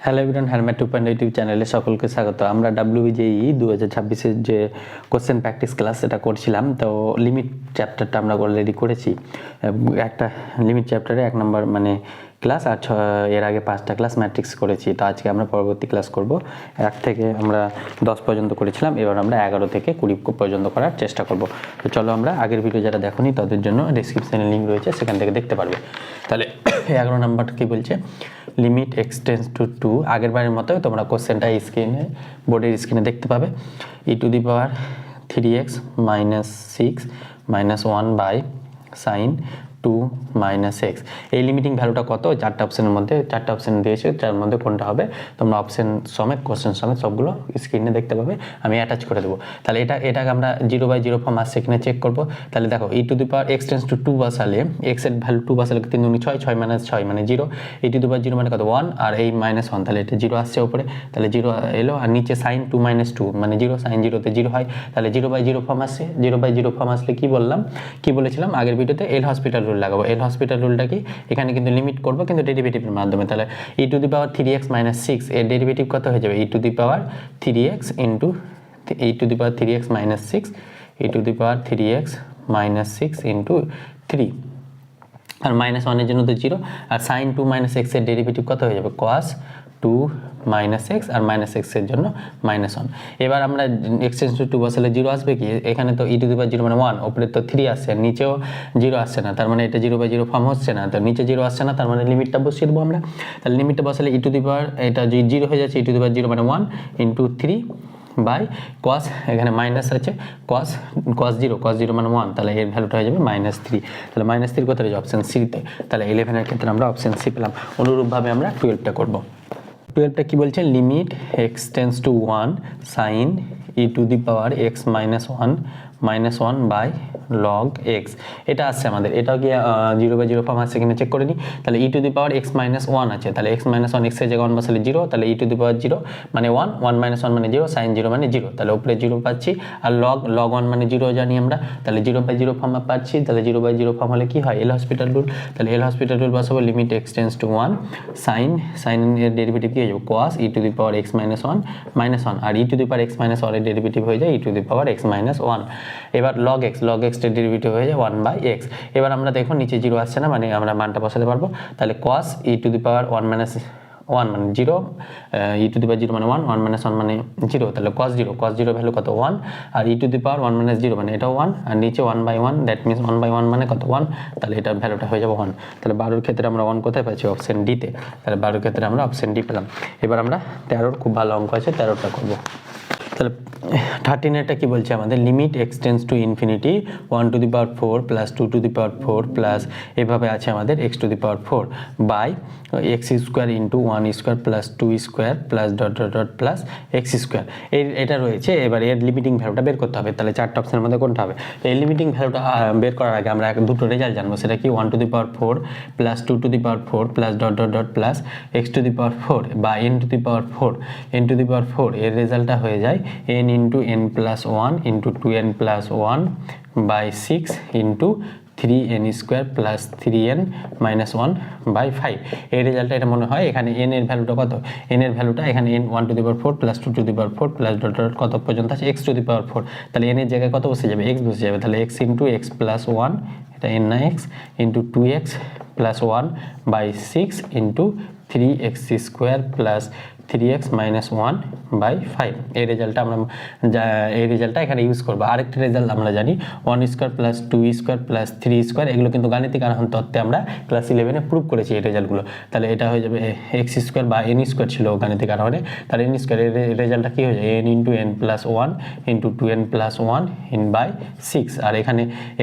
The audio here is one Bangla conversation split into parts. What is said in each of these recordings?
হ্যালো এভরিওয়ান, হেলমেট 2.0 ইউটিউব চ্যানেলে সকলকে স্বাগত। আমরা WBJEE 2026-এর যে কোশ্চেন প্র্যাকটিস ক্লাস সেটা করছিলাম। তো লিমিট চ্যাপ্টারটা আমরা অলরেডি করেছি। একটা লিমিট চ্যাপ্টারে 1 নম্বর মানে ক্লাস, আর এর আগে 5টা ক্লাস ম্যাট্রিক্স করেছি। তো আজকে আমরা পরবর্তী ক্লাস করব। 1 থেকে আমরা 10 পর্যন্ত করেছিলাম, এবার আমরা 11 থেকে 20 পর্যন্ত করার চেষ্টা করব। তো চলো আমরা আগের ভিডিও যারা দেখোনি তাদের জন্য ডেসক্রিপশনে লিঙ্ক রয়েছে, সেখান থেকে দেখতে পারবে। তাহলে 11 নাম্বারটা কি বলছে, লিমিট এক্সটেন্স টু 2। আগের বারের মতোই তোমরা কোশ্চেনটা স্ক্রিনে, বোর্ডের স্ক্রিনে দেখতে পাবে। e⁻³ 3x - 6 - 1 by sine 2 - x। এই লিমিটিং ভ্যালুটা কত? 4টা অপশনের মধ্যে 4টা অপশন দিয়েছে, যার মধ্যে কোনটা হবে তোমরা অপশন সমেত, কোশ্চেন সমেত সবগুলো স্ক্রিনে দেখতে পাবে। আমি অ্যাটাচ করে দেবো। তাহলে এটাকে আমরা 0/0 ফর্ম আসছে কিনা চেক করবো। তাহলে দেখো e⁻x → 2 বসালে, x এর ভ্যালু 2 বসালে 3 × 6, 6 - 6 মানে 0। e⁻0 মানে কত? 1, আর এই -1, তাহলে এটা 0 আসছে উপরে, তাহলে 0 এলো। আর নিচে সাইন 2 - 2 মানে 0, সাইন 0 তে 0 হয়, তাহলে 0/0 ফর্ম আসছে। 0/0 ফর্ম আসলে কি বললাম, কি বলেছিলাম আগের ভিডিওতে? এল হসপিটাল রুল লাগাবো। এল হসপিটাল রুলটা কি? এখানে কিন্তু লিমিট করবো কিন্তু ডেরিভেটিভের মাধ্যমে। তাহলে e⁻3x - 6 এর ডেরিভেটিভ কত হয়ে যাবে? e⁻3x into e⁻3x - 6, e⁻3x - 6 into 3, আর -1 এর জন্য তো 0। আর সাইন 2 - x এর ডেরিভেটিভ কত হয়ে যাবে? cos 2 - x, আর -x এর জন্য -1। এবার আমরা x → 2 বসালে 0 আসবে কি? এখানে তো e⁻0 মানে 1, উপরে তো 3 আসছে, নিচেও 0 আসছে না, তার মানে এটা 0/0 ফর্ম হচ্ছে না। তো নিচে 0 আসছে না, তার মানে লিমিটটা বসিয়ে দেবো আমরা। তাহলে লিমিটটা বসালে এটা 0 হয়ে যাচ্ছে, e⁻0 মানে 1 ইন্টু 3 বাই cos, এখানে মাইনাস আছে, cos 0 মানে 1, তাহলে এর ভ্যালুটা হয়ে যাবে -3। তাহলে -3 কোথায় রয়েছে? অপশন সিতে। তাহলে 11 এর ক্ষেত্রে আমরা অপশন সি পেলাম। অনুরূপভাবে আমরা 12টা করব। 12টা কি বলছে? Limit x tends to 1 sine e⁻x - 1 by log x। এটা আসছে আমাদের, এটাও কি 0/0 ফর্ম আসছে কিনা চেক করে নিই। তাহলে e⁻x - 1 আছে, তাহলে x - 1, x এর জায়গায় 1 বসালে 0, তাহলে e⁻0 মানে 1, 1 - 1 মানে 0, সাইন 0 মানে 0, তাহলে উপরে 0 পাচ্ছি। আর log 1 মানে 0 জানি আমরা, তাহলে 0/0 ফর্ম পাচ্ছি। তাহলে 0/0 ফর্ম হলে কি হয়? L hospital rule. তাহলে এল হসপিটাল রুল বসাবো, limit x tends to 1 sine এর ডেরিভেটিভ কি হয়ে যাবে? cos e⁻x - 1 আর e⁻x - 1 এর ডেরিভেটিভ হয়ে যায় e⁻x - 1। এবার log x এর ডেরিভেটিভ হয়ে যায় 1/x। এবার আমরা দেখো নিচে 0 আসছে না, মানে আমরা মানটা বসাতে পারবো। তাহলে cos e⁻1 মানে 1 মানে 0, e⁻0 মানে 1, 1 - 1 মানে 0, তাহলে cos 0 ভ্যালু কত? 1, আর e⁻1 - 0 মানে এটাও 1, আর নিচে 1/1, দ্যাট মিনস 1/1 মানে কত? 1, তাহলে এটার ভ্যালুটা হয়ে যাবে 1। তাহলে 12 ক্ষেত্রে আমরা 1 কোথায় পাচ্ছি? অপশন ডিতে। তাহলে 12 ক্ষেত্রে আমরা অপশন ডি পেলাম। এবার আমরা 13, খুব ভালো অঙ্ক আছে, 13টা করবো। তাহলে 13 কি বলছে আমাদের? Limit x tends to infinity 1⁴ plus 2⁴ plus এভাবে আছে আমাদের x⁴ by x² into 1² plus 2² plus dot plus x²। এটা রয়েছে। এবার এর লিমিটিং ভ্যালুটা বের করতে হবে। তাহলে 4টা অপশনের মধ্যে কোনটা হবে? এই লিমিটিং ভ্যালুটা বের করার আগে আমরা দুটো রেজাল্ট জানবো। সেটা কি? 1⁴ plus 2⁴ plus dot plus x⁴ বা n⁴ এর রেজাল্টটা হয়ে যায় n into n plus 1 into 2n plus 1 by 6 into 3n² plus 3n minus 1 by 5। এই রেজাল্টটা এটা মনে হয়। এখানে n এর ভ্যালুটা কত? n এর ভ্যালুটা এখানে n 1⁴ প্লাস 2⁴ প্লাস ডট কত পর্যন্ত আছে? x⁴। তাহলে n এর জায়গায় কত বসে যাবে? x বসে যাবে। তাহলে x ইন্টু x প্লাস 1, এটা n না x, into 2x plus 1 by 6 into 3x² plus 3x minus 1 by 5। এই রেজাল্টটা এখানে ইউজ করবো। আরেকটা রেজাল্ট আমরা জানি, 1² প্লাস 2² প্লাস 3²। এগুলো কিন্তু গাণিতিক আরোহণ তত্ত্বে আমরা ক্লাস 11-এ প্রুভ করেছি এই রেজাল্টগুলো। তাহলে এটা হয়ে যাবে x² বা n² ছিল গাণিতিক আরোহণে, তাহলে n²। এর রেজাল্টটা কি হয়ে যায়? n into n plus 1 into 2n plus 1 in by 6। আর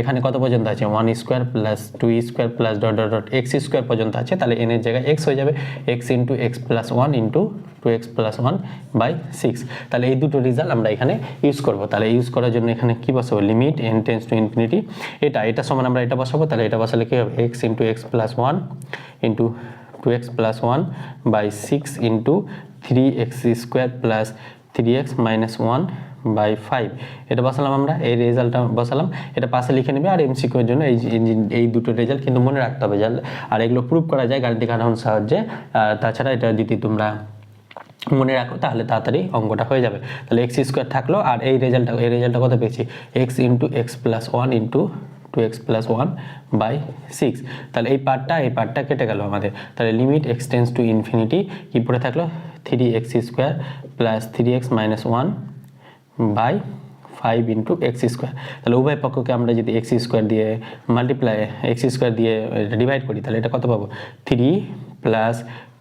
এখানে কত পর্যন্ত আছে? 1² প্লাস 2² প্লাস ডট x² পর্যন্ত আছে। তাহলে n এর জায়গায় x হয়ে যাবে, x into x plus 1 into 2x plus 1 by 6। তাহলে এই দুটো রেজাল্ট আমরা এখানে ইউজ করব। তাহলে ইউজ করার জন্য এখানে কি বসাবো? Limit n tends to infinity, এটা সমান আমরা এটা বসাবো। তাহলে এটা বসালে কি হবে? x into x plus 1 into 2x plus 1 by 6 into 3x² plus 3x minus 1 by 5। এটা বসালাম আমরা, এই রেজাল্টটা বসালাম। এটা পাশে লিখে নেবে। আর এমসিকিউ এর জন্য এই দুটো রেজাল্ট কিন্তু মনে রাখতে হবে। আর এগুলো প্রুভ করা যায় গাণিতিক আরোহণ সাহায্যে। তাছাড়া এটা যদি তোমরা মনে রাখো তাহলে তাড়াতাড়ি অঙ্কটা হয়ে যাবে। তাহলে এক্স স্কোয়ার থাকলো, আর এই রেজাল্টটা কত পেয়েছি, x into x plus one into 2x plus 1/6। তাহলে এই পার্টটা কেটে গেল আমাদের। তাহলে limit x tends to infinity কি পড়ে থাকলো, 3x square plus 3x minus 1/5 into x square. তাহলে উভয় পক্ষকে আমরা যদি এক্স স্কোয়ার দিয়ে ডিভাইড করি তাহলে এটা কত পাবো, 3 plus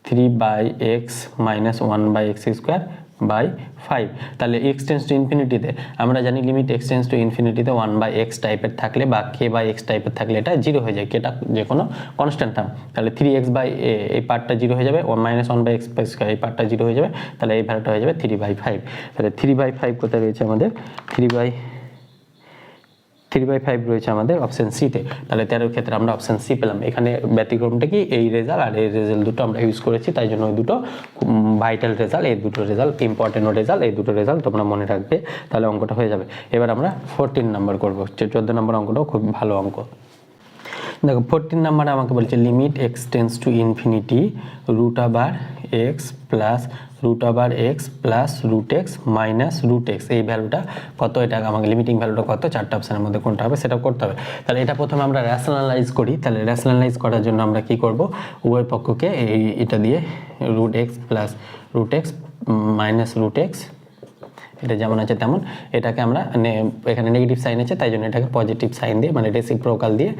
3/x minus 1/x square by 5। তাহলে এক্স টেন্স টু ইনফিনিটিতে আমরা জানি লিমিট এক্স টেন্স টু ইনফিনিটিতে 1/x টাইপের থাকলে বা k/x টাইপের থাকলে এটা 0 হয়ে যায়, কেটা যে কোনো কনস্ট্যান্ট টার্ম। তাহলে 3x/a এই পার্টটা 0 হয়ে যাবে, 1/x স্কয়ার এই পার্টটা 0 হয়ে যাবে, তাহলে এই ভ্যালুটা হয়ে যাবে 3/5। তাহলে 3/5 কোথায় রয়েছে আমাদের, 3/5 রয়েছে আমাদের অপশন সিতে। তাহলে 13 ক্ষেত্রে আমরা অপশন সি পেলাম। এখানে ব্যতিক্রমটা কি, এই রেজাল্ট আর এই রেজাল্ট দুটো আমরা ইউজ করেছি, তাই জন্য ওই দুটো ভাইটাল রেজাল্ট, এই দুটো রেজাল্ট ইম্পর্টেন্ট রেজাল্ট, এই দুটো রেজাল্ট তোমরা মনে রাখবে, তাহলে অঙ্কটা হয়ে যাবে। এবার আমরা 14 নাম্বার করবো, 14 নম্বর অঙ্কটাও খুব ভালো অঙ্ক। দেখো 14 নাম্বারে আমাকে বলছে limit x tends to infinity √x plus √x plus √x minus √x, এই ভ্যালুটা কত, এটা আমাকে লিমিটিং ভ্যালুটা কত, চারটা অপশনের মধ্যে কোনটা হবে সেটা করতে হবে। তাহলে এটা প্রথমে আমরা র্যাশনালাইজ করি। তাহলে র্যাশনালাইজ করার জন্য আমরা কি করব, উভয় পক্ষকে এটা দিয়ে √x plus √x minus √x, এটা যেমন আছে তেমন, এটাকে আমরা এখানে নেগেটিভ সাইন আছে তাই জন্য এটাকে পজিটিভ সাইন দিয়ে মানে রেসিপ্রোকাল দিয়ে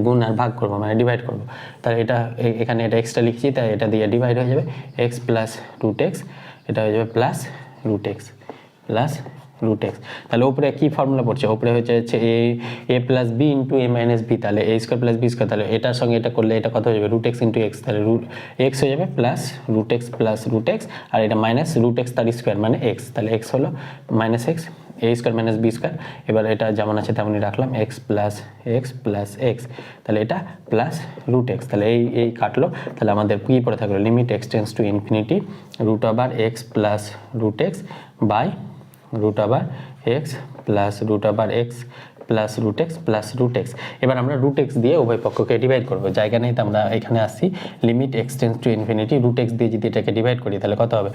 গুণ আর ভাগ করবো, মানে ডিভাইড করবো। তাহলে এটা এখানে এটা এক্সট্রা লিখছি, তাই এটা দিয়ে ডিভাইড হয়ে যাবে, x প্লাস √x, এটা হয়ে যাবে প্লাস √x প্লাস √x। তাহলে উপরে কি ফর্মুলা পড়ছে, উপরে হচ্ছে a plus B into a minus B, তাহলে a square plus B square, তাহলে এটার সঙ্গে এটা করলে এটা কত হয়ে যাবে, √x ইন্টু x, তাহলে x হয়ে যাবে প্লাস √x প্লাস √x, আর এটা মাইনাস √x তার স্কোয়ার মানে x, তাহলে x হলো minus x, a square minus B square. এবার এটা যেমন আছে তেমনই রাখলাম, x প্লাস x, তাহলে এটা প্লাস √x, তাহলে এই কাটলো। তাহলে আমাদের কি পড়ে থাকলো, limit x tends to infinity √x plus √x by √x plus √x plus √x plus √x। এবার আমরা √x দিয়ে উভয় পক্ষকে ডিভাইড করবো, জায়গা নেই তো আমরা এখানে আসছি, limit x tends to infinity √x দিয়ে যদি এটাকে ডিভাইড করি তাহলে কত হবে,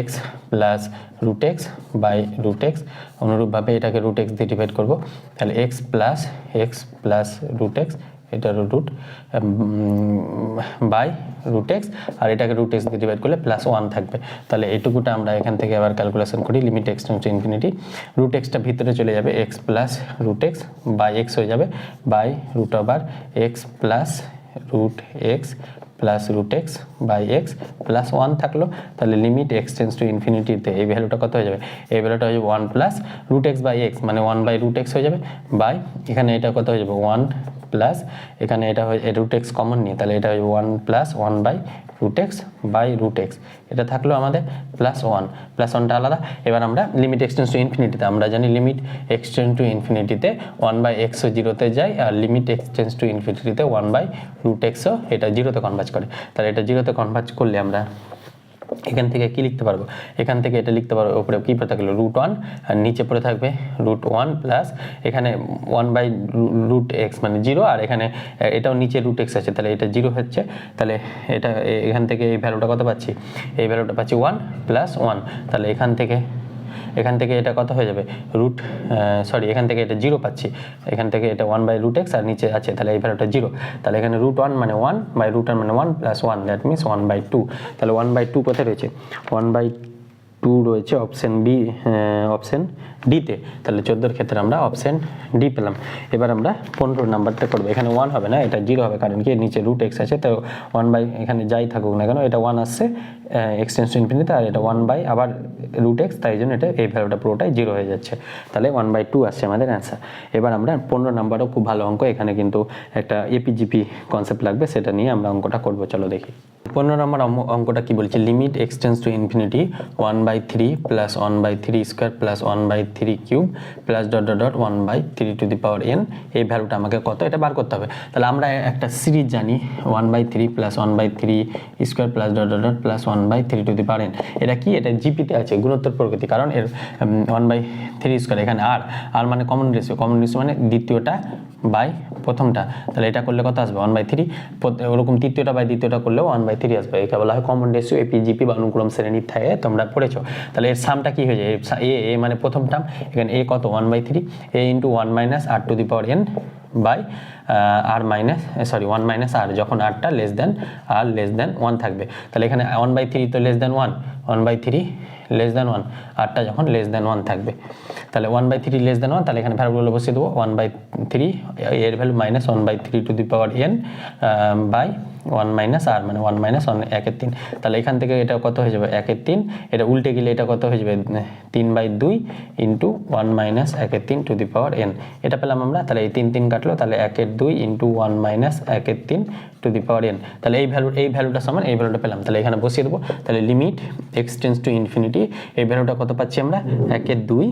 x plus √x by √x, অনুরূপভাবে এটাকে √x দিয়ে ডিভাইড করবো, তাহলে x প্লাস √x, এটার রুট বাই √x, আর এটাকে √x দিয়ে ডিভাইড করলে প্লাস 1 থাকবে। তাহলে এইটুকুটা আমরা এখান থেকে আবার ক্যালকুলেশন করি, limit x tends to infinity √xটা ভিতরে চলে যাবে, x plus √x by x হয়ে যাবে by √x plus √x plus √x by x plus 1 থাকলো। তাহলে লিমিট এক্স টেন্স টু ইনফিনিটিতে এই ভ্যালুটা কত হয়ে যাবে, এই ভ্যালুটা হয়ে যাবে 1 প্লাস √x বাই x, মানে 1/√x হয়ে যাবে বাই, এখানে এটা কত হয়ে যাবে 1 প্লাস, এখানে এটা হয়ে √x কমন নিয়ে, তাহলে এটা হয়ে 1 প্লাস 1/√x বাই √x, এটা থাকলো আমাদের প্লাস 1, প্লাস 1টা আলাদা। এবার আমরা লিমিট এক্স টেন্স টু ইনফিনিটিতে আমরা জানি লিমিট এক্স টেন্স টু ইনফিনিটিতে 1/x ও 0-তে যায়, আর লিমিট এক্স টেন্স টু ইনফিনিটিতে 1/√x ও এটা 0-তে কনভার্জ করে। তাহলে এটা 0-তে কনভার্জ করলে আমরা এখান থেকে কি লিখতে পারবো, এখান থেকে এটা লিখতে পারবো, উপরে কি পড়ে থাকলো √1 আর নিচে পড়ে থাকবে √1 প্লাস এখানে 1/√x মানে 0, আর এখানে এটাও নিচে √x আছে, তাহলে এটা 0 হচ্ছে। তাহলে এটা এখান থেকে এই ভ্যালুটা কত পাচ্ছি, এই ভ্যালুটা পাচ্ছি 1 প্লাস 1, তাহলে এখান থেকে এটা কত হয়ে যাবে এখান থেকে এটা 0 পাচ্ছি, এখান থেকে এটা 1/√x আর নিচে আছে, তাহলে এই ভ্যালুটা 0, তাহলে এখানে √1 মানে 1 বাই √1 মানে 1 প্লাস 1, দ্যাট মিনস 1/2। তাহলে 1/2 কোথায় রয়েছে, 1/2 রয়েছে অপশন বি, অপশন ডিতে। তাহলে 14-র ক্ষেত্রে আমরা অপশন ডি পেলাম। এবার আমরা 15 নাম্বারটা করবো, এখানে 1 হবে না, এটা 0 হবে, কারণ কি নিচে √x আছে, তো 1 এখানে যাই থাকুক না কেন এটা 1 আসছে এক্স টেন্স টু ইনফিনিটি, আর এটা 1 আবার √x, তাই জন্য এটা এই ভ্যালুটা পুরোটাই 0 হয়ে যাচ্ছে, তাহলে 1/2 আসছে আমাদের অ্যান্সার। এবার আমরা 15 নাম্বারও খুব ভালো অঙ্ক, এখানে কিন্তু একটা এপিজিপি কনসেপ্ট লাগবে, সেটা নিয়ে আমরা অঙ্কটা করবো, চলো দেখি। 15 নম্বর অঙ্কটা কি বলছে, limit x tends to infinity 1/3 plus 1/3 square plus 1/3 cube plus ... 1/3 to the power n, এই ভ্যালুটা আমাকে কত এটা বার করতে হবে। তাহলে আমরা একটা সিরিজ জানি 1/3 plus 1/3 square plus ... plus 1/3 to the power n, এটা কি, এটা জিপিতে আছে গুণোত্তর প্রকৃতি, কারণ এর 1/3 স্কোয়ার এখানে আর মানে কমন রেশিও মানে দ্বিতীয়টা বাই প্রথমটা, তাহলে এটা করলে কত আসবে 1/3, ওরকম তৃতীয়টা বাই দ্বিতীয়টা করলেও 1/3 আসবে। একে বলা হয় কমন রেশিও, এপিজিপি বা অনুক্রম শ্রেণীর থেকে তোমরা পড়েছো। তাহলে এর সামটা কি হয়ে যায়, এ মানে প্রথম টার্ম, এখানে এ কত 1/3, A into 1 minus R to the power N by R minus one minus R, যখন আরটা লেস দেন 1 থাকবে, তাহলে এখানে 1/3 তো লেস দেন 1/3 লেস দেন 1, আরটা যখন লেস দেন 1 থাকবে, তাহলে 1/3 লেস দেন 1, তাহলে এখানে ভ্যালুগুলো বসিয়ে দেবো 1/3, এর value minus 1/3 to the power N by 1 minus R, মানে 1 মাইনাস 1 1/3, তাহলে এখান থেকে এটা কত হয়ে যাবে 1/3, এটা উল্টে গেলে এটা কত হয়ে যাবে 3/2 into 1 minus 1/3 to the power N, এটা পেলাম আমরা। তাহলে এই 3 কাটলো, তাহলে 1/2 into 1 minus 1/3 to the power N, তাহলে এই ভ্যালুটা সমান এই ভ্যালুটা পেলাম, তাহলে এখানে বসিয়ে দেবো। তাহলে limit x tends to infinity, এই ভ্যালুটা কত পাচ্ছি আমরা 1/2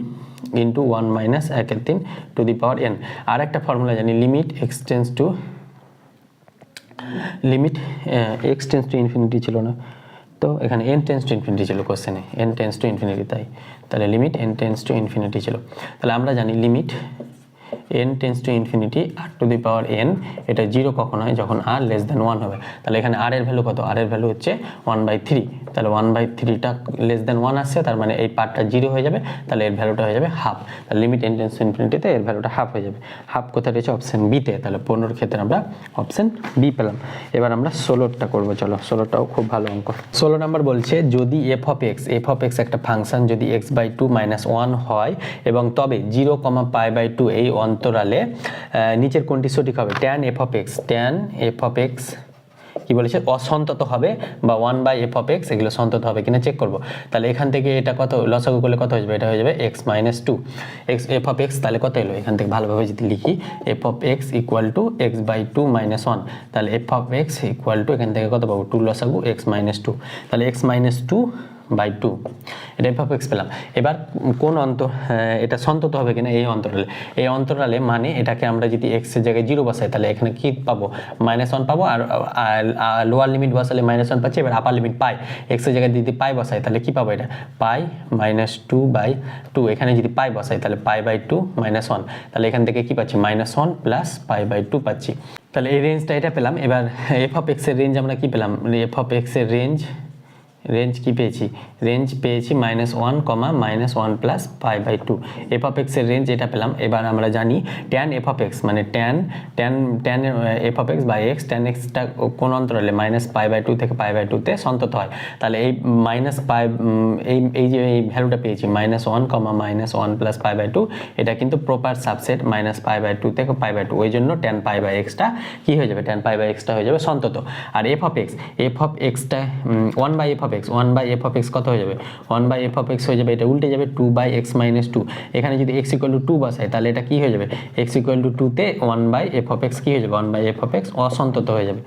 into 1 minus 1/3 to the power N. আর একটা ফর্মুলা জানি, limit x tends to infinity ছিল না তো, এখানে n টেন্স টু ইনফিনিটি ছিল কোশ্চেনে, n টেন্স টু ইনফিনিটি, তাহলে limit n tends to infinity ছিল। তাহলে আমরা জানি limit n tends to infinity আর টু দি পাওয়ার n, এটা 0 কখন হয়, যখন r লেস দেন 1 হবে। তাহলে এখানে r এর ভ্যালু কত, r এর ভ্যালু হচ্ছে 1/3, তাহলে 1/3টা লেস দেন 1 আসছে, তার মানে এই পার্টটা 0 হয়ে যাবে, তাহলে এর ভ্যালুটা হয়ে যাবে হাফ। তাহলে লিমিট n টেন্স টু ইনফিনিটিতে এর ভ্যালুটা হাফ হয়ে যাবে। হাফ কোথায় রয়েছে, অপশন বিতে, তাহলে 15 ক্ষেত্রে আমরা অপশন বি পেলাম। এবার আমরা 16টা করবো, চলো 16টাও খুব ভালো অঙ্ক। 16 নাম্বার বলছে যদি এফ অফ এক্স একটা ফাংশন যদি x/2 - 1 হয় এবং তবে 0,π/2 এই অন্তরালে নিচের কোনটি সঠিক হবে, tan f of x কি বলেছে অসন্তত হবে বা 1/f(x) এগুলো সন্তত হবে কিনা চেক করব। তাহলে এখান থেকে এটা কত লসাগু করলে কত হয়ে যাবে, এটা হয়ে যাবে x - 2 f of x, তাহলে কত এলো, এখান থেকে ভালোভাবে যদি লিখি f of x = x/2 - 1, তাহলে f of x = এখান থেকে কত পাবো 2 লসাগু x - 2, তাহলে x - 2/2 এটা f of x পেলাম। এবার কোন এটা সন্তত হবে কিনা এই অন্তরালে মানে এটাকে আমরা যদি x এর জায়গায় 0 বসাই, তাহলে এখানে কি পাবো -1 পাবো, আর লোয়ার লিমিট বসালে -1 পাচ্ছি, এবার আপার লিমিট পাই, x এর জায়গায় যদি পাই বসাই তাহলে কি পাবো, এটা পাই -2/2, এখানে যদি পাই বসাই তাহলে π/2 - 1, তাহলে এখান থেকে কি পাচ্ছি -1 প্লাস π/2 পাচ্ছি। তাহলে এই রেঞ্জটা এটা পেলাম। এবার f of x এর রেঞ্জ আমরা কি পেলাম, f of x এর রেঞ্জ কি পেয়েছি, -1, -1 প্লাস π/2, f of x এর রেঞ্জ এটা পেলাম। এবার আমরা জানি tan f of x মানে tan f of x by x, tan x টা কোন অন্তরালে -π/2 থেকে π/2 তে সন্তত হয়। তাহলে এই এই যে এই ভ্যালুটা পেয়েছি -1, -1 প্লাস π/2, এটা কিন্তু প্রপার সাবসেট -π/2 থেকে π/2, ওই জন্য tan π/x টা কি হয়ে যাবে, tan π/x টা হয়ে যাবে সন্তত। আর f of x টা 1/f of x কত হয়ে যাবে, 1/f of x হয়ে যাবে, এটা উল্টে যাবে 2/x - 2, এখানে যদি x = 2 বসাই তাহলে এটা কি হয়ে যাবে, x = 2 তে 1/f of x কি হয়ে যাবে, 1/f of x অসন্তত হয়ে যাবে,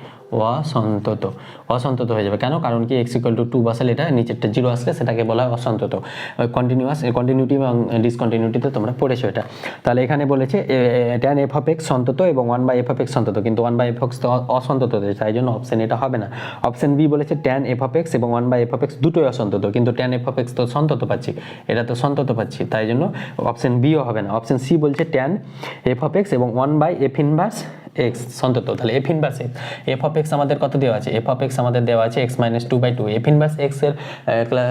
অসন্তত হয়ে যাবে। কেন, কারণ কি x = 2 বসালে এটা নিচেরটা 0 আসলে সেটাকে বলা হয় অসন্তত। কন্টিনিউটি এবং ডিসকন্টিনিউটিতে তোমরা পড়েছো এটা। তাহলে এখানে বলেছে tan f of x সন্তত এবং 1/f of x সন্তত, কিন্তু 1/f of x তো অসন্তত, তাই জন্য অপশন এটা হবে না। অপশন বি বলেছে tan f of x এবং 1/f of x দুটোই অসন্তত, কিন্তু tan f of x তো সন্তত পাচ্ছি, এটা তো সন্তত পাচ্ছি, তাই জন্য অপশন বিও হবে না। অপশন সি বলছে tan f of x এবং 1/f ইনভার্স x সন্তত। তাহলে f inverse x, f of x আমাদের কত দেওয়া আছে, f of x আমাদের দেওয়া আছে x - 2/2, f ইনভার্স x এর ক্লাস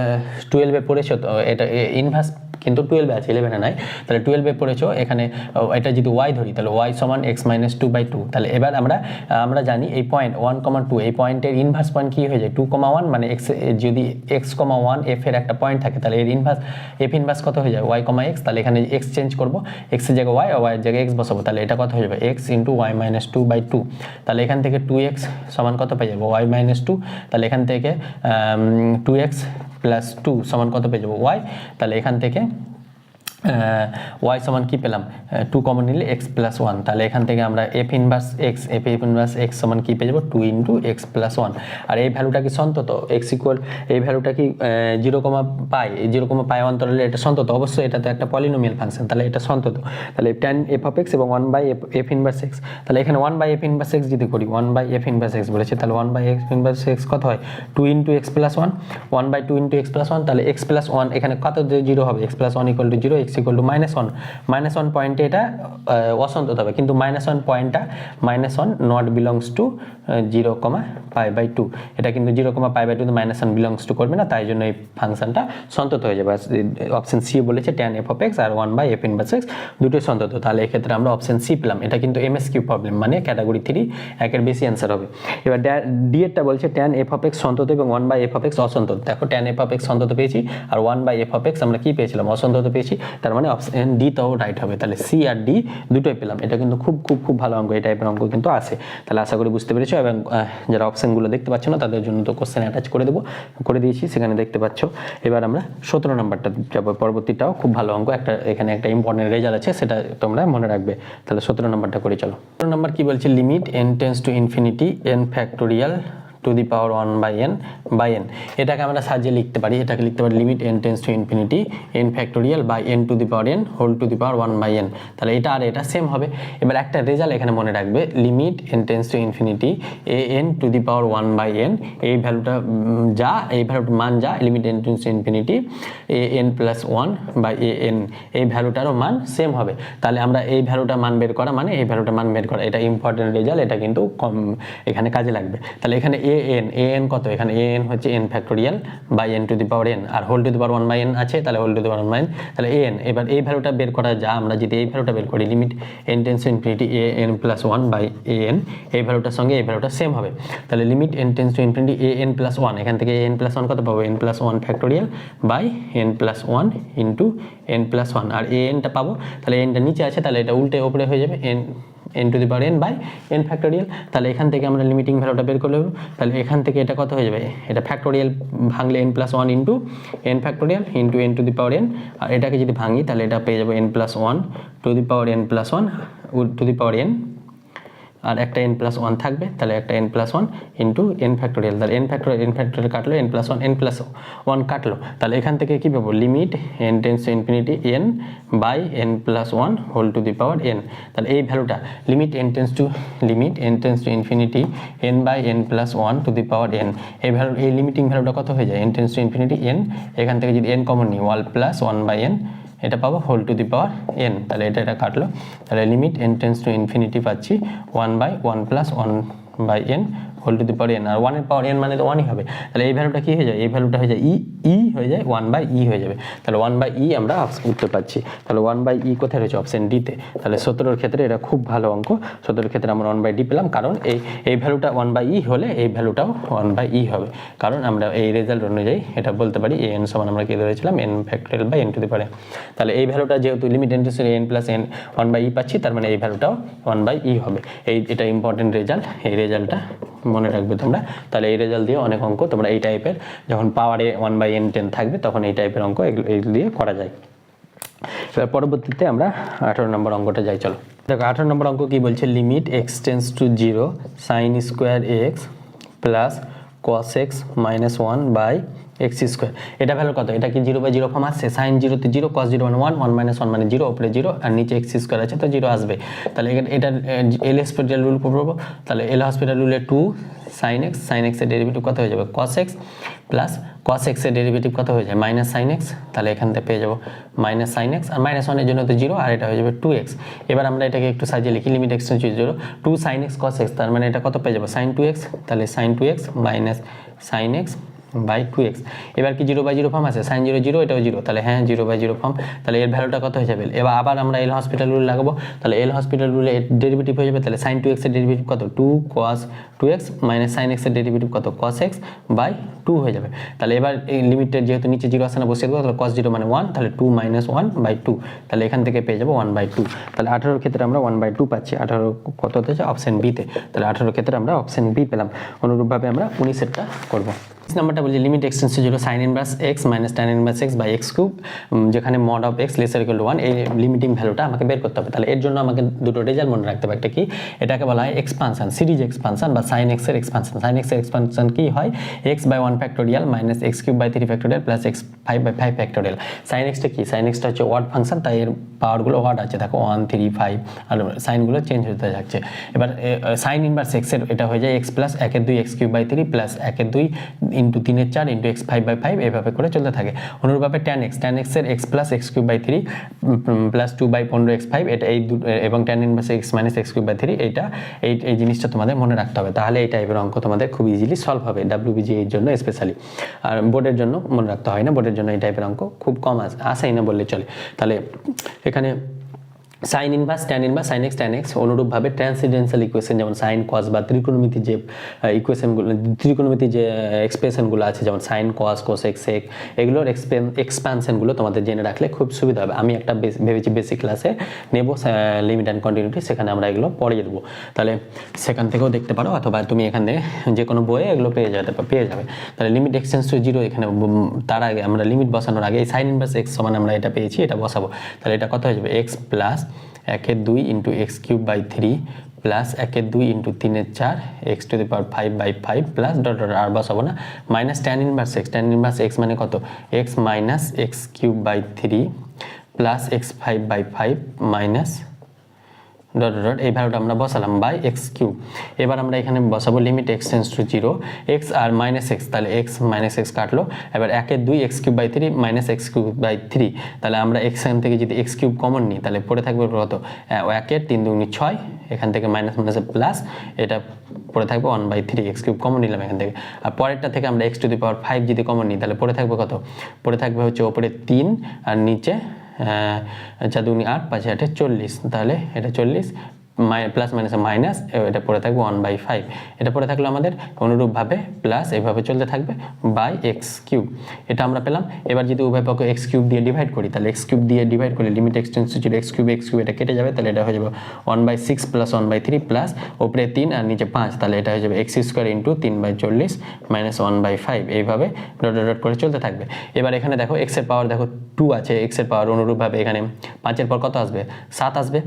12 এ পড়েছো তো, এটা ইনভার্স কিন্তু 12 এ আছে, 11 এ নাই। তাহলে 12 এ পড়েছো, এখানে এটা যদি y ধরি তাহলে y = x - 2/2। তাহলে এবার আমরা জানি এই পয়েন্ট 1, 2, এই পয়েন্টের ইনভার্স পয়েন্ট কি হয়ে যায় 2, 1, মানে x যদি x, 1 f এর একটা পয়েন্ট থাকে তাহলে এর ইনভার্স f ইনভার্স কত হয়ে যায় y, x, তাহলে এখানে x চেঞ্জ করব, x এর জায়গায় y আর y এর জায়গায় x বসাবো, তাহলে এটা কত হয়ে যাবে x * y - 2/2, তাহলে এখান থেকে 2x সমান কত পেয়ে যাবো y - 2, তাহলে এখান থেকে 2x + 2 সমান কত পেয়ে যাবো y, তাহলে এখান থেকে y সমান কি পেলাম 2 কমন নিলে x + 1, তাহলে এখান থেকে আমরা f ইনভার্স x সমান কি পেয়ে যাব 2 × x + 1। আর এই ভ্যালুটা কি সন্তত, x এই ভ্যালুটা কি 0,π অন্তরালে এটা সন্তত, অবশ্যই এটা তো একটা পলিনোমিয়াল ফাংশন, তাহলে এটা সন্তত। তাহলে tan f of x এবং 1/f ইনভার্স x, তাহলে এখানে 1/f ইনভার্স x যদি করি 1/f ইনভার্স x বলেছে, তাহলে 1/f ইনভার্স x কত হয় 2 × x + 1, 1/2 × x + 1, তাহলে x + 1 এখানে কত 0 হবে, x + 1 = 0, x ইকুয়াল টু -1, -1 পয়েন্টে এটা অসন্তত হবে, কিন্তু -1 পয়েন্টটা -1 নট বিলংস টু 0,π/2, এটা কিন্তু 0,π/2 -1 বিলংস টু করবে না, তাই জন্য এই ফাংশনটা সন্তত হয়ে যাবে। অপশন সি বলেছে tan f of x আর 1/f ইনভার্স x দুটোই সন্তত, তাহলে এক্ষেত্রে আমরা অপশন সি পেলাম। এটা কিন্তু MSQ প্রবলেম, মানে ক্যাটাগরি 3 একের বেশি অ্যান্সার হবে। এবার ডি এরটা বলছে tan f of x সন্তত এবং 1/f of x অসন্তত। দেখো tan f of x সন্তত পেয়েছি আর 1/f of x আমরা কি পেয়েছিলাম, অসন্তত পেয়েছি, তার মানে অপশন ডি তাও রাইট হবে। তাহলে সি আর ডি দুটোই পেলাম। এটা কিন্তু খুব খুব খুব ভালো অঙ্ক, এই টাইপের অঙ্ক কিন্তু আসে। তাহলে আশা করি বুঝতে পেরেছো, এবং যারা অপশনগুলো দেখতে পাচ্ছ না তাদের জন্য তো কোশ্চেন অ্যাটাচ করে দিয়েছি, সেখানে দেখতে পাচ্ছ। এবার আমরা 17 নম্বরটা যাব, পরবর্তীটাও খুব ভালো অঙ্ক, এখানে একটা ইম্পর্টেন্ট রেজাল্ট আছে, সেটা তোমরা মনে রাখবে। তাহলে 17 নম্বরটা করে চলো। 17 নম্বর কি বলছে, limit n tends to infinity n factorial to the power 1/n। এটাকে আমরা সাজিয়ে লিখতে পারি, এটাকে লিখতে পারি limit n tends to infinity n factorial by n to the power n whole to the power 1/n। তাহলে এটা আর এটা সেম হবে। এবার একটা রেজাল্ট এখানে মনে রাখবে, limit n tends to infinity an two the power 1/n, এই ভ্যালুটা যা, এই ভ্যালুটার মান যা, limit n tends to infinity an plus 1/an, এই ভ্যালুটারও মান সেম হবে। তাহলে আমরা এই ভ্যালুটা মান বের করা মানে এই ভ্যালুটা মান বের করা, এটা ইম্পর্টেন্ট রেজাল্ট, এটা কিন্তু এখানে কাজে লাগবে। তাহলে এখানে an কত, এখানে an হচ্ছে n factorial by n to the power n, আর whole to the power 1/n আছে, তাহলে whole to the power 1/n, তাহলে an। এবার এই ভ্যালুটা বের করা যা, আমরা যদি এই ভ্যালুটা বের করি, limit n tends to infinity an plus 1/an, এই ভ্যালুটার সঙ্গে এই ভ্যালুটা সেম হবে। তাহলে limit n tends to infinity an plus 1, এখান থেকে an প্লাস 1 কত পাবো, n plus 1 factorial by n plus 1 into n plus 1, আর anটা পাবো, তাহলে nটা নিচে আছে, তাহলে এটা উল্টে ওপরে হয়ে যাবে, n to the power n by n factorial. তাহলে এখান থেকে আমরা লিমিটিং ভ্যালুটা বের করে নেব। তাহলে এখান থেকে এটা কত হয়ে যাবে, এটা ফ্যাক্টোরিয়াল ভাঙলে n plus 1 into n factorial into n to the power n, আর এটাকে যদি ভাঙি তাহলে এটা পেয়ে যাবো n plus 1 to the power n plus 1 to the power n, আর একটা n প্লাস 1 থাকবে, তাহলে একটা n plus 1 into n factorial, তাহলে n ফ্যাক্টোরিয়াল কাটলো, n প্লাস 1 কাটলো, তাহলে এখান থেকে কি পাবো, limit n tends to infinity n by n plus 1 whole to the power n। তাহলে এই ভ্যালুটা limit n tends to infinity n by n plus 1 to the power n, এই ভ্যালু, এই লিমিটিং ভ্যালুটা কত হয়ে যায়, n tends to infinity n, এখান থেকে যদি n কমন নিই 1 প্লাস 1/n, এটা পাবো whole to the power n। তাহলে এটা কাটলো, তাহলে limit n tends to infinity পাচ্ছি 1/1 plus 1/n whole to the power n, আর 1 এর পাওয়ার n মানে তো 1ই হবে। তাহলে এই ভ্যালুটা কি হয়ে যায়, এই ভ্যালুটা হয়ে যায় ই হয়ে যায় 1/e হয়ে যাবে। তাহলে 1/e আমরা উত্তর পাচ্ছি। তাহলে 1/e কোথায় রয়েছে, অপশন ডিতে। তাহলে 17 ক্ষেত্রে এটা খুব ভালো অঙ্ক, 17 ক্ষেত্রে আমরা 1/d পেলাম, কারণ এই ভ্যালুটা 1/e হলে এই ভ্যালুটাও 1/e হবে, কারণ আমরা এই রেজাল্ট অনুযায়ী এটা বলতে পারি an সমান আমরা কি ধরেছিলাম, n factorial by n to the power n। তাহলে এই ভ্যালুটা যেহেতু limit n to n plus n 1/e পাচ্ছি, তার মানে এই ভ্যালুটাও 1/e হবে। এটা ইম্পর্টেন্ট রেজাল্ট, এই রেজাল্টটা মনে রাখবে তোমরা। তাহলে এই রেজাল্ট দিয়ে অনেক অঙ্ক তোমরা এই টাইপের, যখন পাওয়ারে 1/n10 থাকবে তখন এই টাইপের অঙ্ক এগুলো দিয়ে করা যায়। এবার পরবর্তীতে আমরা 18 নম্বর অঙ্কটা যাই, চলো দেখো 18 নম্বর অঙ্ক কি বলছে, limit x tends to 0 sin square x plus cos x minus 1/x²। এটা ভ্যালু কত, এটা কি 0/0 ফর্ম আসছে, sin 0 তে 0, cos 0 মানে 1, 1 minus 1 মানে 0, উপরে 0 আর নিচে x² আছে তো 0 আসবে। তাহলে এটা এল হসপিটাল রুল করবো, তাহলে এল হসপিটাল রুলে 2 sin x এর ডেরিভেটিভ কত হয়ে যাবে, cos x plus cos x এর ডেরিভেটিভ কত হয়ে যায়, মাইনাস sin x, তাহলে এখান থেকে পেয়ে যাবো মাইনাস sin x, আর মাইনাস 1 এর জন্য তো 0, আর এটা হয়ে যাবে 2x। এবার আমরা এটাকে একটু সাজিয়ে লিখি, limit x tends to 0 2 sin x cos x, তার মানে এটা কত পেয়ে যাবো, sin 2x, তাহলে sin 2x minus sin x by 2x। এবার কি 0/0 ফর্ম আছে, sin 0 0, এটাও 0, তাহলে হ্যাঁ 0/0 ফর্ম। তাহলে এর ভ্যালুটা কত হয়ে যাবে, এবার আবার আমরা এল হসপিটাল রুল লাগাবো, তাহলে এল হসপিটাল রুলে এর ডেরিভেটিভ হয়ে যাবে, তাহলে sin 2x এর ডেরিভেটিভ কত, 2 cos 2x minus sin x এর ডেরিভেটিভ কত, cos x বাই 2 হয়ে যাবে। তাহলে এবার এই লিমিটের যেহেতু নিচে 0 আসে না, বসিয়ে দেবো, তাহলে cos 0 মানে 1, তাহলে 2 মাইনাস 1/2, তাহলে এখান থেকে পেয়ে যাবো 1/2। তাহলে 18 ক্ষেত্রে আমরা 1/2 পাচ্ছি, 18 কত হচ্ছে অপশন বিতে, তাহলে 18 ক্ষেত্রে আমরা অপশন বি পেলাম। অনুরূপভাবে আমরা 19এরটা করবো। নাম্বারটা বলছি limit x tends to 0 sin inverse x minus tan inverse x by x cube, যেখানে mod of x lesser equal to 1, এই লিমিটিং ভ্যালুটা আমাকে বের করতে হবে। তাহলে এর জন্য আমাকে দুটো রেজাল্ট মনে রাখতে হবে, একটা কি, এটাকে বলা হয় এক্সপানশন, সিরিজ এক্সপানশন বা sin x এর এক্সপানশন। sin x এর এক্সপানশন কি হয়, x by 1 factorial minus x cube by 3 factorial plus x 5/5 factorial. sin x টা কি, sin x টা হচ্ছে ওয়ার্ড ফাংশন, তাই এর পাওয়ারগুলো ওয়ার্ড আছে, দেখো 1 3 5, আর সাইনগুলো চেঞ্জ হতে থাকছে। এবার sin ইনভার্স x এর এটা হয়ে যায় x plus 1/2 x cube by 3 plus 1/2 into 3/4 into x 5/5 এইভাবে করে চলতে থাকে। অনুরূপভাবে tan x এর x plus x³/3 plus 2/15x5 এটা এই এবং tan inverse x minus x³/3 এইটা এই জিনিসটা তোমাদের মনে রাখতে হবে, তাহলে এই টাইপের অঙ্ক তোমাদের খুব ইজিলি সলভ হবে WBGE এর জন্য স্পেশালি। আর বোর্ডের জন্য মনে রাখতে হয় না, বোর্ডের জন্য এই টাইপের অঙ্ক খুব কম আসেই না বললে চলে। তাহলে এখানে sign inverse tan inverse sine x tan x, অনুরূপভাবে ট্রান্সেন্ডেন্টাল ইকুয়েশন যেমন সাইন কস বা ত্রিকোণমিতির যে ইকুয়েশনগুলো ত্রিকোণমিতির যে এক্সপ্রেশনগুলো আছে যেমন সাইন কস কোস এক্স সেক, এগুলোর এক্সপ্যানশনগুলো তোমাদের জেনে রাখলে খুব সুবিধা হবে। আমি একটা ভেবেছি বেসিক ক্লাসে নেব লিমিট অ্যান্ড কন্টিনিউটি, সেখানে আমরা এগুলো পড়িয়ে দেবো, তাহলে সেখান থেকেও দেখতে পারো অথবা তুমি এখানে যে কোনো বইয়ে এগুলো পেয়ে যাবে। তাহলে লিমিট এক্সটেন্স টু 0, এখানে তার আগে আমরা লিমিট বসানোর আগে সাইন ইনভার্স এক্স সমান আমরা এটা পেয়েছি, এটা বসাবো। তাহলে এটা কত হয়ে যাবে X plus 1/2 into x³/3 plus 1/2 into 3/4 x⁵/5 plus dot dot আর বসাবো না, মাইনাস ট্যান ইনভার্স এক্স মানে কত x minus x³/3 plus x5/5 minus dot dot এই ভ্যালুটা আমরা বসালাম বাই x³। এবার আমরা এখানে বসাবো limit x tends to 0 x আর মাইনাস x, তাহলে x মাইনাস x কাটলো। এবার 1/2 x³/3 মাইনাস x³/3, তাহলে আমরা এখান থেকে যদি x³ কমন নিই তাহলে পড়ে থাকবে কত 1/3 2 6, এখান থেকে মাইনাস মাইনাসে প্লাস, এটা পড়ে থাকবে 1/3 x³ কমন নিলাম এখান থেকে। আর পরেরটা থেকে আমরা x⁵5 যদি কমন নিই তাহলে পড়ে থাকবে কত, পড়ে থাকবে হচ্ছে ওপরে 3 আর নিচে 4 2 8 5 8 40, তাহলে এটা 40 প্লাস মাইনাসে মাইনাস, এটা পড়ে থাকবে 1/5, এটা পড়ে থাকলো আমাদের। অনুরূপভাবে প্লাস এইভাবে চলতে থাকবে বাই x³, এটা আমরা পেলাম। এবার যদি উভয় পক্ষ x³ দিয়ে ডিভাইড করি তাহলে x³ দিয়ে ডিভাইড করলে limit x tends to 0 x³ এটা কেটে যাবে, তাহলে এটা হয়ে যাবে 1/6 প্লাস 1/3 প্লাস ওপরে 3 আর নিচে 5, তাহলে এটা হয়ে যাবে x² ইন্টু 3/40 মাইনাস 1/5, এইভাবে ডট ডট করে চলতে থাকবে। এবার এখানে দেখো x এর পাওয়ার দেখো 2 আছে, x এর পাওয়ার অনুরূপভাবে এখানে 5 এর পর কত আসবে 7 আসবে,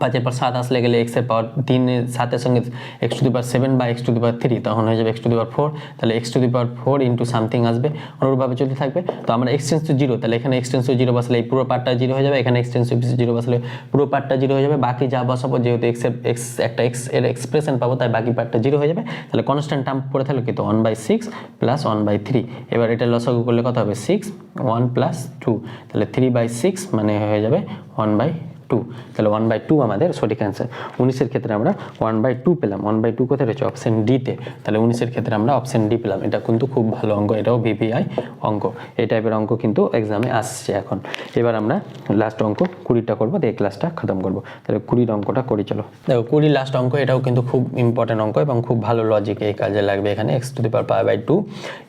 5 এর পর 7 আসলে গেলে x এর পাওয়ার 3 7 এর সঙ্গে x⁵7 বা x⁵3 তখন হয়ে যাবে x⁴, তাহলে x⁴ ইন্টু সামথিং আসবে, অনুরূপভাবে চলতে থাকবে। তো আমরা x টেন্ডস টু 0, তাহলে এখানে x টেন্ডস টু 0 বসালে এই পুরো পার্টটা 0 হয়ে যাবে, এখানে x টেন্ডস টু 0 বসালে পুরো পার্টটা 0 হয়ে যাবে। বাকি যা বসাবো যেহেতু একটা x এর এক্সপ্রেশন পাবো তাই বাকি পার্টটা 0 হয়ে যাবে, তাহলে কনস্ট্যান্ট টার্ম পড়ে থাকলো কিন্তু 1/6 প্লাস 1/3। এবার এটা লসাগু করলে কত হবে 6 1 প্লাস 2, তাহলে 3/6 মানে হয়ে যাবে 1/2, তাহলে 1/2 আমাদের সঠিক অ্যান্সার। 19-এর ক্ষেত্রে আমরা 1/2 পেলাম। 1/2 কোথায় রয়েছে অপশন ডিতে, তাহলে 19-এর ক্ষেত্রে আমরা অপশন ডি পেলাম। এটা কিন্তু খুব ভালো অঙ্ক, এটাও ভিভিআই অঙ্ক, এই টাইপের অঙ্ক কিন্তু এক্সামে আসছে এখন। এবার আমরা লাস্ট অঙ্ক 20টা করবো, দিয়ে ক্লাসটা খতম করবো। তাহলে 20 অঙ্কটা করি চলো। দেখো 20 লাস্ট অঙ্ক, এটাও কিন্তু খুব ইম্পর্টেন্ট অঙ্ক এবং খুব ভালো লজিক এই কাজে লাগবে। এখানে x⁵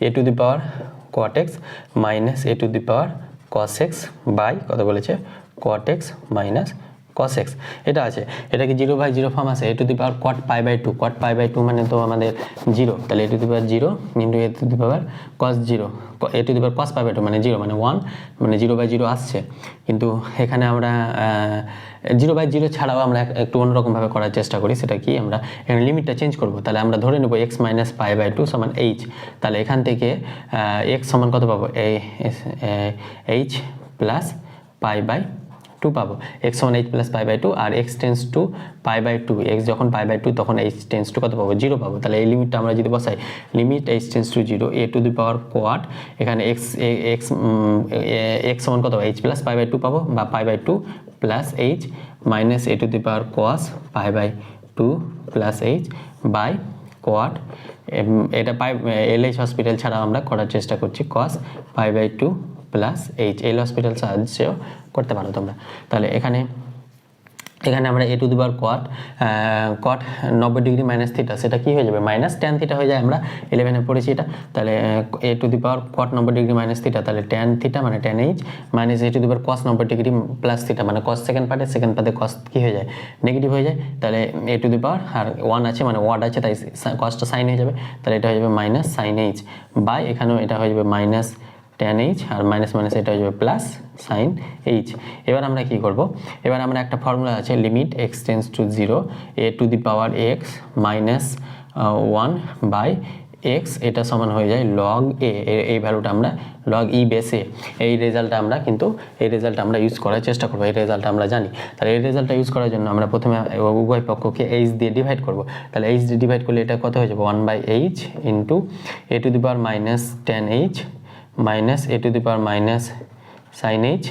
a² cot x minus a² cos x by কত বলেছে cot x minus cos x, এটা আছে। এটা কি 0/0 ফর্ম আছে, a² cot π/2, cot π/2 মানে তো আমাদের 0, তাহলে a² 0 into a² cos 0, a² cos π/2 মানে 0 মানে 1, মানে 0/0 আসছে। কিন্তু এখানে আমরা 0/0 ছাড়াও আমরা একটু অন্যরকমভাবে করার চেষ্টা করি, সেটা কি আমরা এখানে লিমিটটা চেঞ্জ করব। তাহলে আমরা ধরে নেব x মাইনাস π/2 সমান h, তাহলে এখান থেকে x সমান কত পাবো h প্লাস π/2 পাবো, x সমান h প্লাস π/2 আর x টেন্ডস টু π/2, x যখন π/2 তখন h টেন্ডস টু কত পাবো 0 পাবো। তাহলে এই লিমিটটা আমরা যদি বসাই limit h tends to 0 a² cot, এখানে x সমান কত h প্লাস π/2 পাবো বা π/2 plus h minus a² cos π/2 plus h by cot, এটা LH হসপিটাল ছাড়া আমরা করার চেষ্টা করছি cos π/2 plus h, L Hospital সাহায্যেও করতে পারো তোমরা। তাহলে এখানে আমরা a² cot 90 degree minus theta, সেটা কি হয়ে যাবে মাইনাস ট্যান থিটা হয়ে যায়, আমরা 11-এ পড়েছি এটা। তাহলে a² cot 90 degree minus theta, তাহলে ট্যান থিটা মানে tan h minus a² cos 90 degree plus theta মানে cos সেকেন্ড পার্টে cos কি হয়ে যায় নেগেটিভ হয়ে যায়, তাহলে a² আর 1 আছে মানে ওয়াট আছে তাই cosটা সাইন হয়ে যাবে, তাহলে এটা হয়ে যাবে মাইনাস সাইন h বাই এখানেও এটা হয়ে যাবে মাইনাস ট্যান h আর মাইনাস মাইনাস এটা হয়ে যাবে প্লাস সাইন h। এবার আমরা কি করব, এবার আমরা একটা ফর্মুলা আছে limit x tends to 0 a² x minus 1 by x এটা সমান হয়ে যায় লগ এ, এই ভ্যালুটা আমরা লগ ই বেস এ, এই রেজাল্টটা আমরা কিন্তু এই রেজাল্টটা আমরা ইউজ করার চেষ্টা করবো, এই রেজাল্টটা আমরা জানি। তাহলে এই রেজাল্টটা ইউজ করার জন্য আমরা প্রথমে উভয় পক্ষকে এইচ দিয়ে ডিভাইড করব। তাহলে এইচ দিয়ে ডিভাইড করলে এটা কত হয়ে যাবে 1/h into A to the power minus 10h minus A to the power minus sine H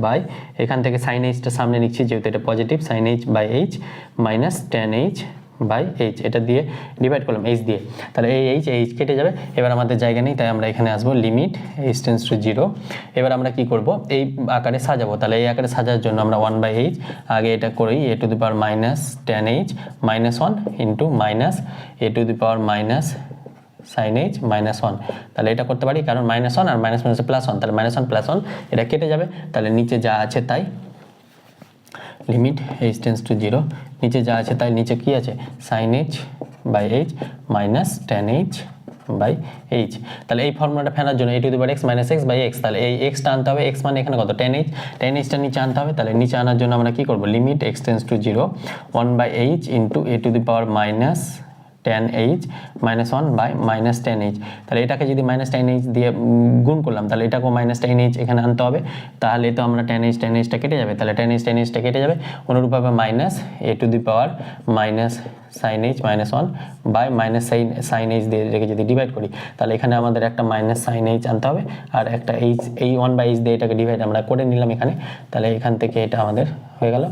by, এখান থেকে সাইন এইচটা সামনে নিচ্ছি যেহেতু এটা positive, sine H by H minus 10h by H, এটা দিয়ে ডিভাইড করলাম এইচ দিয়ে। তাহলে এই এইচ কেটে যাবে। এবার আমাদের জায়গা নেই, তাই আমরা এখানে আসবো লিমিট এইচ টেন্স টু 0। এবার আমরা কি করব, এই আকারে সাজাবো। তাহলে এই আকারে সাজার জন্য আমরা 1/h আগে এটা করি A to the power minus 10h minus 1 into minus A to the power minus sine H minus 1। তাহলে এটা করতে পারি, কারণ মাইনাস 1 আর মাইনাস মাইনাসে প্লাস 1, তাহলে মাইনাস 1 প্লাস 1 এটা কেটে যাবে। তাহলে নিচে যা আছে তাই লিমিট এইচ টেন্স টু 0, নিচে যা আছে তাই নিচে কি আছে sine H by H minus 10h by H. তাহলে এই ফর্মুলাটা ফেলার জন্য A to the power X minus X by X, তাহলে এই এক্সটা আনতে হবে, এক্স মানে এখানে কত 10hটা নিচে আনতে হবে। তাহলে নিচে আনার জন্য আমরা কি করব, limit x tends to 0 1/h into A to the power minus 10h minus 1 by minus 10h। তাহলে এটাকে যদি মাইনাস 10h দিয়ে গুণ করলাম তাহলে এটাকেও মাইনাস 10h এখানে আনতে হবে। তাহলে তো আমরা 10hটা কেটে যাবে, তাহলে 10hটা কেটে যাবে। অনুরূপভাবে minus A to the power minus sine H minus 1 by minus sine H দিয়ে রেখে যদি ডিভাইড করি তাহলে এখানে আমাদের একটা মাইনাস সাইন এইচ আনতে হবে আর একটা এইচ, এই 1/h দিয়ে এটাকে ডিভাইড আমরা করে নিলাম এখানে। তাহলে এখান থেকে এটা আমাদের হয়ে গেল।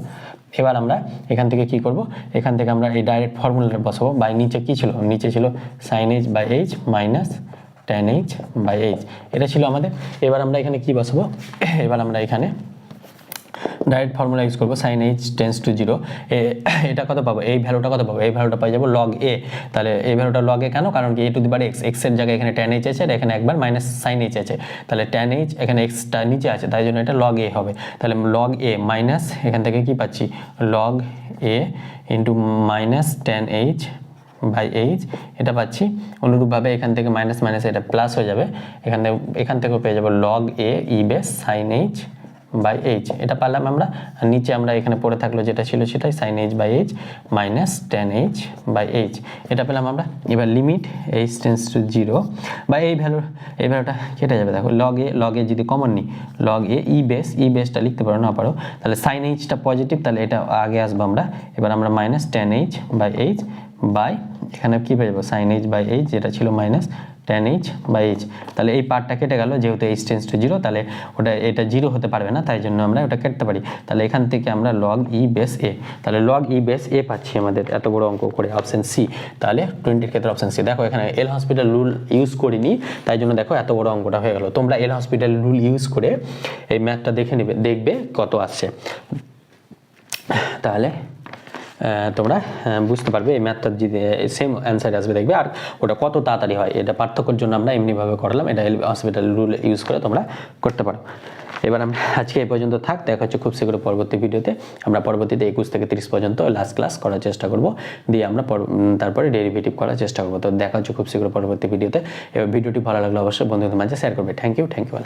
এবার আমরা এখান থেকে কি করব, এখান থেকে আমরা এই ডাইরেক্ট ফর্মুলাটা বসাবো। বাই নিচে কি ছিল, নিচে ছিল sine H by H minus 10h by H, এটা ছিল আমাদের। এবার আমরা এখানে কি বসাবো, এবার আমরা এখানে ডাইরেক্ট ফর্মুলা ইউজ করবো সাইন এইচ টেন্স টু 0। এটা কত পাবো, এই ভ্যালুটা কত পাবো, এই ভ্যালুটা পাই যাবো লগ এ। তাহলে এই ভ্যালুটা লগ এ কেন, কারণ কি এ টু দি পাওয়ার এক্স, এক্সের জায়গায় এখানে 10h আছে আর এখানে একবার মাইনাস সাইন এইচ আছে। তাহলে 10h এখানে এক্সটা নিচে আছে তাই জন্য এটা লগ এ হবে। তাহলে লগ এ মাইনাস এখান থেকে কি পাচ্ছি log A into minus 10h by H এটা পাচ্ছি। অনুরূপভাবে এখান থেকে মাইনাস মাইনাস এটা প্লাস হয়ে যাবে, এখান থেকেও পেয়ে যাবো log A E base sine H by H, এটা পারলাম আমরা। আর নিচে আমরা এখানে পড়ে থাকলো যেটা ছিল সেটাই sine H by H minus 10h by H, এটা পেলাম আমরা। এবার লিমিট এইচ টেন্স টু 0 বা এই ভ্যালুটা কেটে যাবে। দেখো লগ এ যদি কমন নিই, লগ এ ই বেসটা লিখতে পারো না পারো, তাহলে সাইন এইচটা পজিটিভ তাহলে এটা আগে আসবো আমরা। এবার আমরা minus 10h by H by এখানে কী পেয়ে যাবো সাইন এইচ বাই এইচ, যেটা ছিল মাইনাস 10h বাই এইচ। তাহলে এই পার্টটা কেটে গেল, যেহেতু এইচ টেন্স টু 0 তাহলে এটা 0 হতে পারবে না, তাই জন্য আমরা ওটা কাটতে পারি। তাহলে এখান থেকে আমরা লগ ই বেস এ, তাহলে লগ ই বেস এ পাচ্ছি আমাদের এত বড় অঙ্ক করে, অপশন সি। তাহলে 20 ক্ষেত্রে অপশন সি। দেখো এখানে এল হসপিটাল রুল ইউজ করিনি তাই জন্য দেখো এত বড় অঙ্কটা হয়ে গেল। তোমরা এল হসপিটাল রুল ইউজ করে এই ম্যাথটা দেখবে কত আসছে, তাহলে তোমরা বুঝতে পারবে এই ম্যাথটা যদি সেম অ্যান্সার আসবে দেখবে, আর ওটা কত তাড়াতাড়ি হয়। এটা পার্থক্যের জন্য আমরা এমনিভাবে করলাম, এটা হসপিটাল রুল ইউজ করে তোমরা করতে পারো। এবার আমরা আজকে এই পর্যন্ত থাক, দেখা হচ্ছে খুব শীঘ্র পরবর্তী ভিডিওতে। আমরা পরবর্তীতে 21 থেকে 30 পর্যন্ত লাস্ট ক্লাস করার চেষ্টা করব, দিয়ে আমরা তারপরে ডেরিভেটিভ করার চেষ্টা করবো। তো দেখা হচ্ছে খুব শীঘ্র পরবর্তী ভিডিওতে। এবার ভিডিওটি ভালো লাগলে অবশ্যই বন্ধুদের মাঝে শেয়ার করবে। Thank you all.